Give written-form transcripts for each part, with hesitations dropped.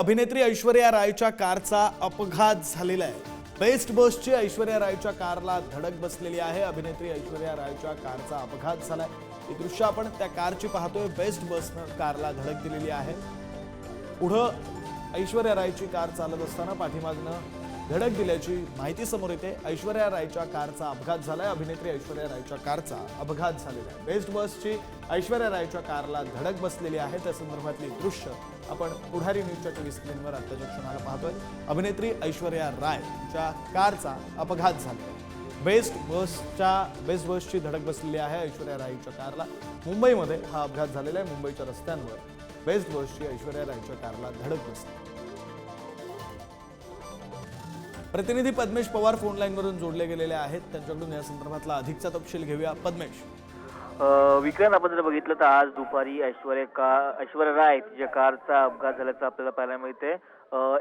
अभिनेत्री ऐश्वर्या रायच्या कारचा अपघात झालेला आहे। बेस्ट बसची ऐश्वर्या रायच्या कारला धडक बसलेली आहे। अभिनेत्री ऐश्वर्या रायच्या कारचा अपघात झालाय। ही दृश्य आपण त्या कारची पाहतोय। बेस्ट बसनं कारला धडक दिलेली आहे। पुढं ऐश्वर्या रायची कार चालत असताना पाठीमागनं धडक दिल्याची माहिती समोर येते। ऐश्वर्या रायच्या कारचा अपघात झालाय। अभिनेत्री ऐश्वर्या रायच्या कारचा अपघात झालेला आहे। बेस्ट बसची ऐश्वर्या रायच्या कारला धडक बसलेली आहे। त्या संदर्भातली दृश्य आपण पुढारी न्यूजच्या टीव्ही स्क्रीनवर आताच्या क्षणाला पाहतोय। अभिनेत्री ऐश्वर्या रायच्या कारचा अपघात झाला। बेस्ट बसची धडक बसलेली आहे ऐश्वर्या रायच्या कारला। मुंबईमध्ये हा अपघात झालेला आहे। मुंबईच्या रस्त्यांवर बेस्ट बसची ऐश्वर्या रायच्या कारला धडक बसली। प्रतिनिधी पद्मेश पवार फोन लाईन वरून जोडले गेलेले आहेत। त्यांच्याकडून या संदर्भातला अधिकचा तपशील घेऊया। पद्मेश, विक्रांत, आपण जर बघितलं तर आज दुपारी ऐश्वर्या राय तिच्या कारचा अपघात झाल्याचं आपल्याला पाहायला मिळते।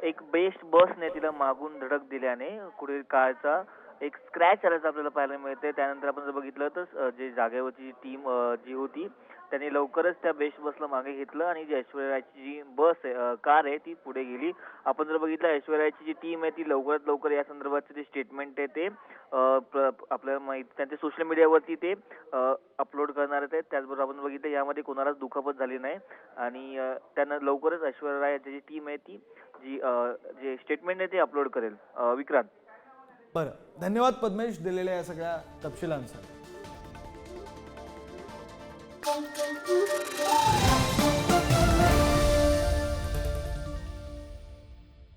एक बेस्ट बसने तिला मागून धडक दिल्याने कुठे कारचा एक स्क्रॅच आल्याचं आपल्याला पाहायला मिळते। त्यानंतर आपण जर बघितलं तर जे जागेवरची टीम जी होती त्यांनी लवकरच त्या बेस्ट बसला मागे घेतलं आणि जी ऐश्वर्या रायची जी बस आहे कार आहे ती पुढे गेली। आपण जर बघितलं ऐश्वर्या रायची जी टीम आहे ती लवकरात लवकर या संदर्भातचे जे स्टेटमेंट आहे ते आपल्याला माहिती त्यांच्या सोशल मीडियावरती ते अपलोड करणार आहेत। त्याचबरोबर आपण बघितलं यामध्ये कोणालाच दुखापत झाली नाही आणि त्यांना लवकरच ऐश्वर्या रायची जी टीम आहे ती जे स्टेटमेंट आहे ते अपलोड करेल। विक्रांत, बरं, धन्यवाद पद्मेश दिलेल्या या सगळ्या तपशिलांसाठी।